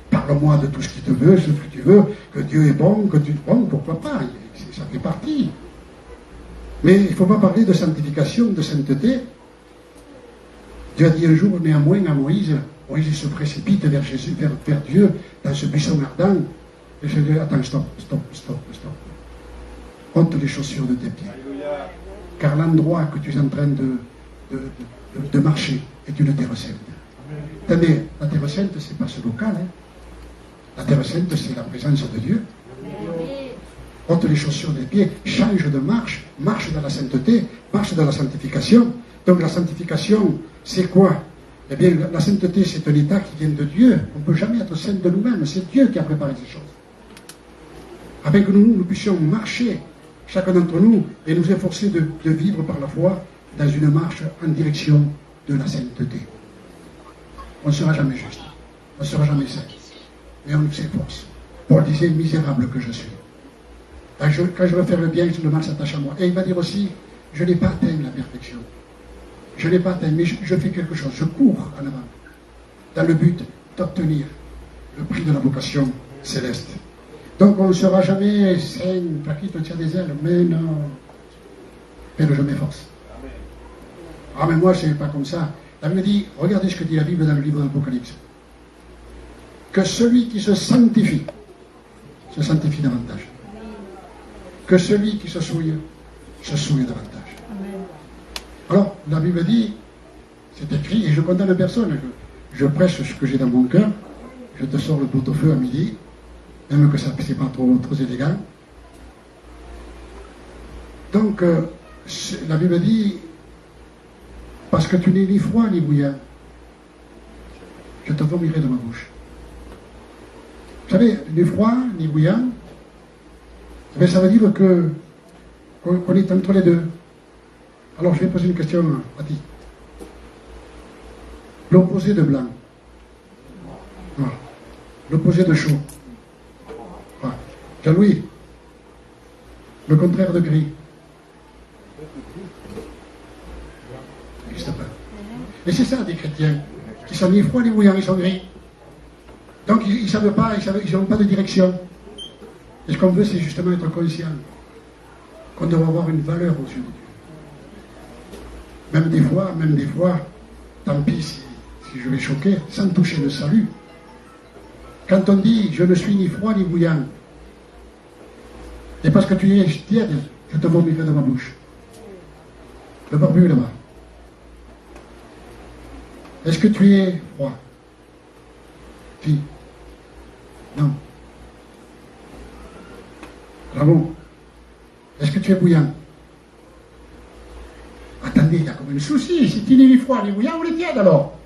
A: Parle-moi de tout ce qui te veut, ce que tu veux, que Dieu est bon, que tu es bon, pourquoi pas? Ça fait partie. Mais il ne faut pas parler de sanctification, de sainteté. Dieu a dit un jour néanmoins à Moïse, Moïse se précipite vers Jésus, vers Dieu, dans ce buisson ardent. Et je dis, attends, stop. Ôte les chaussures de tes pieds. Car l'endroit que tu es en train de marcher est une terre sainte. Attendez, la terre sainte, ce n'est pas ce local. Hein. La terre sainte, c'est la présence de Dieu. Ôte les chaussures des pieds, change de marche, marche dans la sainteté, marche dans la sanctification. Donc la sanctification, c'est quoi? Eh bien, la sainteté, c'est un état qui vient de Dieu. On ne peut jamais être saint de nous-mêmes. C'est Dieu qui a préparé ces choses. Afin que nous puissions marcher, chacun d'entre nous, et nous efforcer de vivre par la foi dans une marche en direction de la sainteté. On ne sera jamais juste. On ne sera jamais saint. Mais on s'efforce. Paul disait, misérable que je suis. Quand je veux faire le bien, le mal s'attache à moi. Et il va dire aussi, je n'ai pas atteint la perfection. Je n'ai pas atteint, mais je fais quelque chose. Je cours en avant, dans le but d'obtenir le prix de la vocation céleste. Donc on ne sera jamais saint, Paquito tient des ailes, mais non. Mais je m'efforce. Ah mais moi, je ne pas comme ça. La Bible dit, regardez ce que dit la Bible dans le livre de l'Apocalypse. Que celui qui se sanctifie davantage. Que celui qui se souille davantage. Alors, la Bible dit, c'est écrit, et je condamne personne, je prêche ce que j'ai dans mon cœur, je te sors le pot-au-feu à midi, même que ça c'est pas trop élégant. Donc, la Bible dit, parce que tu n'es ni froid ni bouillant, je te vomirai de ma bouche. Vous savez, ni froid ni bouillant, mais ça veut dire qu'on est entre les deux. Alors, je vais poser une question à ti. L'opposé de blanc. Voilà. L'opposé de chaud. Voilà. Jean-Louis. Le contraire de gris. Il n'existe pas. Et c'est ça des chrétiens, qui sont ni froids ni bouillants, ils sont gris. Donc ils ne savent pas, ils n'ont pas de direction. Et ce qu'on veut, c'est justement être conscient qu'on doit avoir une valeur aux yeux de Dieu. Même des fois, tant pis si je vais choquer, sans toucher le salut. Quand on dit « je ne suis ni froid ni bouillant », Et parce que tu es tiède, je te vomirai de ma bouche. Le barbu là-bas. Est-ce que tu es froid? Fille? Non. Bravo. Est-ce que tu es bouillant? Attendez, il y a comme un souci. Si tu n'es ni froid ni bouillant, on est tiède alors.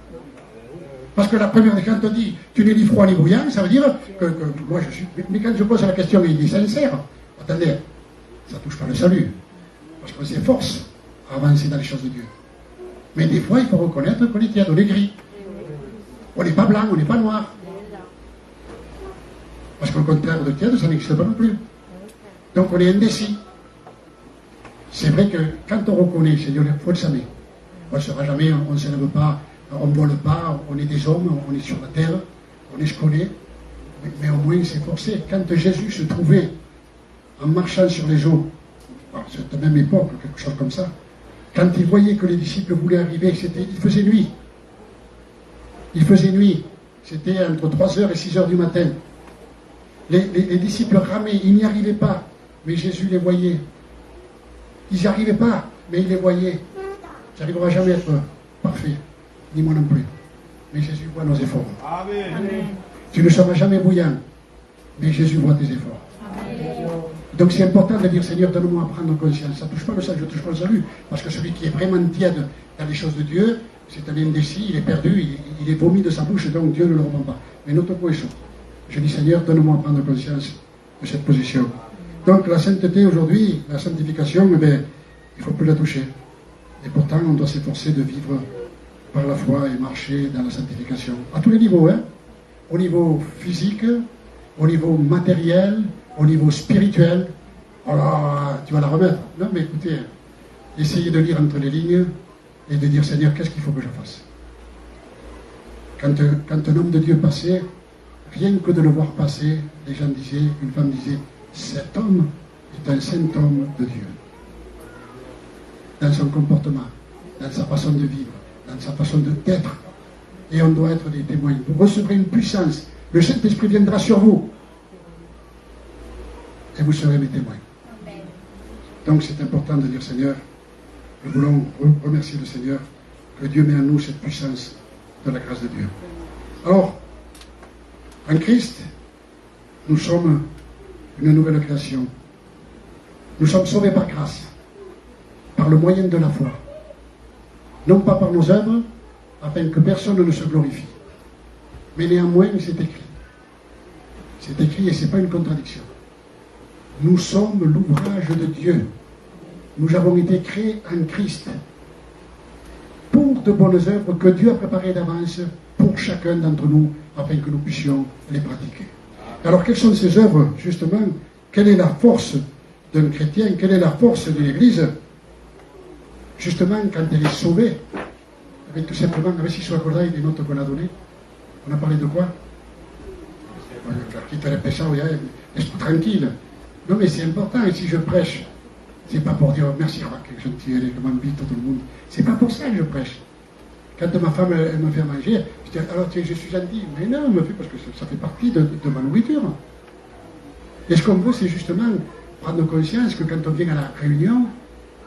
A: Parce que la première, quand on dit tu n'es ni froid ni bouillant, ça veut dire que moi je suis. Mais quand je pose la question, il est sincère. Attendez, ça ne touche pas le salut. Parce qu'on s'efforce à avancer dans les choses de Dieu. Mais des fois, il faut reconnaître qu'on est tiède, on est gris. On n'est pas blanc, on n'est pas noir. Parce que le contraire de tiède, ça n'existe pas non plus. Donc on est indécis. C'est vrai que quand on reconnaît, Seigneur, il faut le savoir. On ne sera jamais, on ne s'élève pas, on ne vole pas, on est des hommes, on est sur la terre, on est scolé, mais au moins il s'est forcé. Quand Jésus se trouvait en marchant sur les eaux, c'est à la même époque, quelque chose comme ça, quand il voyait que les disciples voulaient arriver, il faisait nuit. Il faisait nuit. C'était entre 3h et 6h du matin. Les disciples ramaient, ils n'y arrivaient pas, mais Jésus les voyait. Ils n'y arrivaient pas, mais il les voyait. Ça n'arrivera jamais à être parfait, ni moi non plus. Mais Jésus voit nos efforts. Amen. Tu ne seras jamais bouillant, mais Jésus voit tes efforts. Amen. Donc c'est important de dire, Seigneur, donne-moi à prendre conscience. Ça ne touche pas le salut, je ne touche pas le salut. Parce que celui qui est vraiment tiède dans les choses de Dieu, c'est un indécis, il est perdu, il est vomi de sa bouche, donc Dieu ne le reprend pas. Mais notre point est chaud. Je dis, Seigneur, donne-moi à prendre conscience de cette position. Donc la sainteté aujourd'hui, la sanctification, eh bien, il ne faut plus la toucher. Et pourtant, on doit s'efforcer de vivre par la foi et marcher dans la sanctification. À tous les niveaux, hein. Au niveau physique, au niveau matériel, au niveau spirituel. Alors, tu vas la remettre. Non, mais écoutez, essayez de lire entre les lignes et de dire, Seigneur, qu'est-ce qu'il faut que je fasse? Quand un homme de Dieu passait, rien que de le voir passer, les gens disaient, une femme disait, cet homme est un saint homme de Dieu. Dans son comportement, dans sa façon de vivre, dans sa façon d'être. Et on doit être des témoins. Vous recevrez une puissance. Le Saint-Esprit viendra sur vous. Et vous serez mes témoins. Donc c'est important de dire, Seigneur, nous voulons remercier le Seigneur que Dieu met en nous cette puissance de la grâce de Dieu. Alors, en Christ, nous sommes une nouvelle création. Nous sommes sauvés par grâce, par le moyen de la foi. Non pas par nos œuvres, afin que personne ne se glorifie. Mais néanmoins, c'est écrit. C'est écrit et ce n'est pas une contradiction. Nous sommes l'ouvrage de Dieu. Nous avons été créés en Christ pour de bonnes œuvres que Dieu a préparées d'avance pour chacun d'entre nous, afin que nous puissions les pratiquer. Alors, quelles sont ces œuvres, justement? Quelle est la force d'un chrétien? Quelle est la force de l'Église? Justement, quand elle est sauvée, tout simplement, a ver si se acordáis des notes qu'on a données. On a parlé de quoi? Quitte le péchés, est tranquille. Non, mais c'est important, et si je prêche, c'est pas pour dire merci, que gentil, elle est comme un tout le monde. C'est pas pour ça que je prêche. Quand ma femme elle me fait manger, je dis alors je suis gentil. Mais non, elle me fait parce que ça fait partie de ma nourriture. Et ce qu'on veut, c'est justement prendre conscience que quand on vient à la réunion,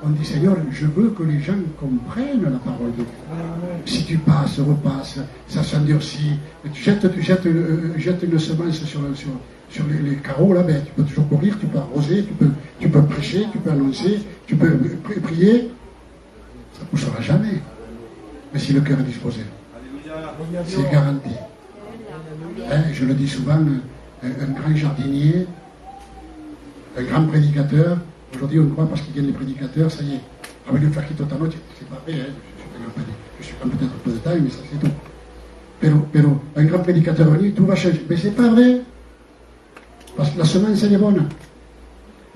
A: on dit Seigneur, je veux que les gens comprennent la parole de Dieu. Si tu passes, repasses, ça s'endurcit. Tu jettes une semence sur les carreaux, là, ben, tu peux toujours courir, tu peux arroser, tu peux prêcher, tu peux annoncer, tu peux prier. Ça ne poussera jamais. Mais si le cœur est disposé, c'est garanti. Hein, je le dis souvent, un grand jardinier, un grand prédicateur, aujourd'hui on croit parce qu'il gagne les prédicateurs, ça y est. Ah mais le faire quitter ta note, c'est pas vrai, hein, je suis peut-être un peu de taille, mais ça c'est tout. Pero, un grand prédicateur va dire, tout va changer. Mais c'est pas vrai. Parce que la semence elle est bonne.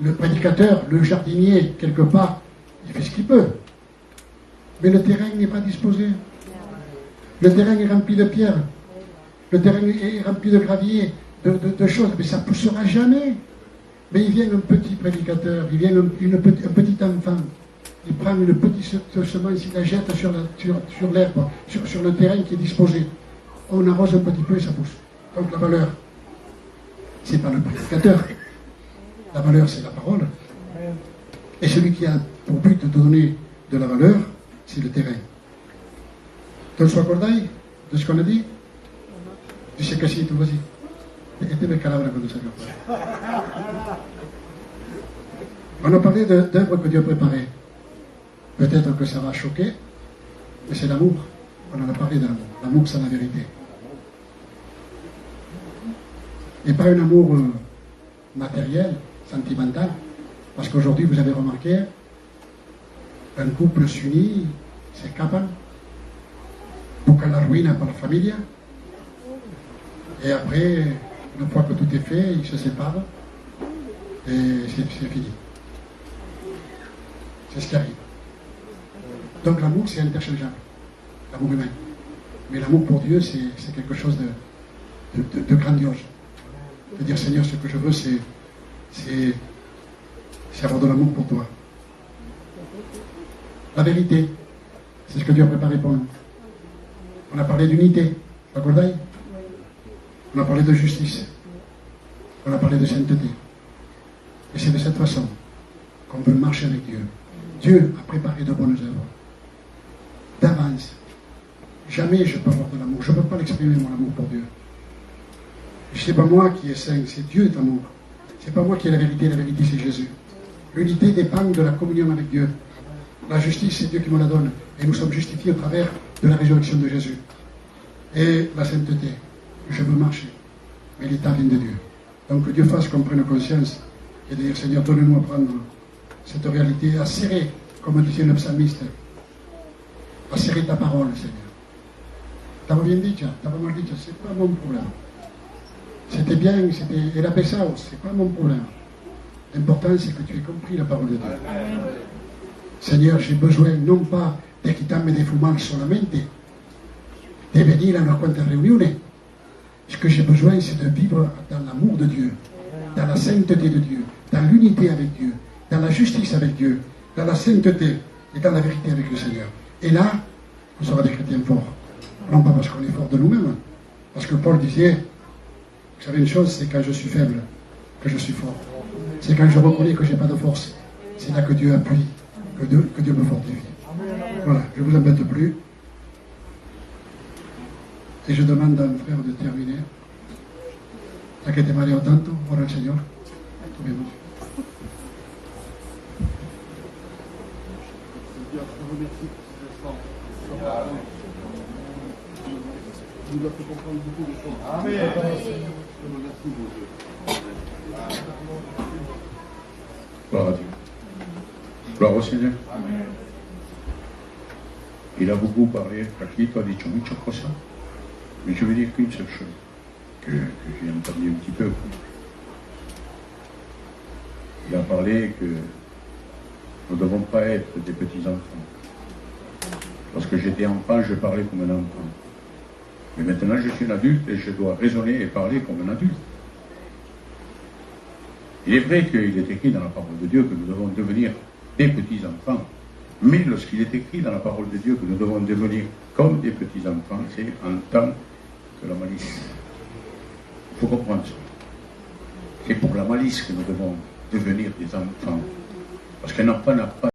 A: Le prédicateur, le jardinier, quelque part, il fait ce qu'il peut. Mais le terrain n'est pas disposé. Le terrain est rempli de pierres. Le terrain est rempli de gravier, de choses. Mais ça ne poussera jamais. Mais il vient un petit prédicateur, il vient un petit enfant. Il prend une petite semence, il la jette sur l'herbe, sur le terrain qui est disposé. On arrose un petit peu et ça pousse. Donc la valeur, ce n'est pas le prédicateur. La valeur, c'est la parole. Et celui qui a pour but de donner de la valeur, c'est le terrain. ¿Te lo acordáis de ce qu'on a dit? Dice que sí, tú vas a decir. Este me calabra cuando salió. On a parlé d'œuvres que Dieu a préparées. Peut-être que ça va choquer, mais c'est l'amour. On en a parlé de l'amour. L'amour, c'est la vérité. Et pas un amour matériel, sentimental. Parce qu'aujourd'hui, vous avez remarqué, un couple s'unit, se escapan, buscan la ruina para la familia, et après, une fois que tout est fait, ils se séparent, et c'est fini. C'est ce qui arrive. Donc l'amour, c'est interchangeable, l'amour humain. Mais l'amour pour Dieu, c'est quelque chose de grandiose. De dire, Seigneur, ce que je veux, c'est avoir de l'amour pour toi. La vérité, c'est ce que Dieu a préparé pour nous. On a parlé d'unité, Bagodaï. On a parlé de justice. On a parlé de sainteté. Et c'est de cette façon qu'on peut marcher avec Dieu. Dieu a préparé de bonnes œuvres. D'avance. Jamais je peux avoir de l'amour. Je ne peux pas l'exprimer, mon amour pour Dieu. Ce n'est pas moi qui est saint, c'est Dieu est amour. Ce n'est pas moi qui ai la vérité c'est Jésus. L'unité dépend de la communion avec Dieu. La justice, c'est Dieu qui me la donne. Et nous sommes justifiés au travers de la résurrection de Jésus. Et la sainteté, je veux marcher. Mais l'état vient de Dieu. Donc que Dieu fasse qu'on prenne conscience et de dire, Seigneur, donne-nous à prendre cette réalité, à serrer, comme disait le psalmiste, à serrer ta parole, Seigneur. T'avais bien dit, t'avais mal dit, c'est pas mon problème. C'était bien, c'était la Bessao, c'est pas mon problème. L'important, c'est que tu aies compris la parole de Dieu. Amen. Seigneur, j'ai besoin non pas de quitarme de fumar solamente, de venir a unas cuantas reuniones. Ce que j'ai besoin, c'est de vivre dans l'amour de Dieu, dans la sainteté de Dieu, dans l'unité avec Dieu, dans la justice avec Dieu, dans la sainteté et dans la vérité avec le Seigneur. Et là, on sera des chrétiens forts. Non pas parce qu'on est fort de nous-mêmes, parce que Paul disait, vous savez une chose, c'est quand je suis faible que je suis fort. C'est quand je reconnais que je n'ai pas de force. C'est là que Dieu appuie, que Dieu me fortifie. Voilà, je ne vous embête plus. Et je demande à mon frère de terminer. Ya que te mareo tanto, ora al Señor. Tomemos.
B: Gloire à Dieu. Gloire au Seigneur. Il a beaucoup parlé, Paquito a dicho muchas cosas, mais je vais dire qu'une seule chose, que j'ai entendu un petit peu. Il a parlé que nous ne devons pas être des petits-enfants. Lorsque j'étais enfant, je parlais comme un enfant. Mais maintenant, je suis un adulte et je dois raisonner et parler comme un adulte. Il est vrai qu'il est écrit dans la parole de Dieu que nous devons devenir des petits-enfants. Mais lorsqu'il est écrit dans la parole de Dieu que nous devons devenir comme des petits-enfants, c'est en tant que la malice. Il faut comprendre ça. C'est pour la malice que nous devons devenir des enfants. Parce qu'un enfant n'a pas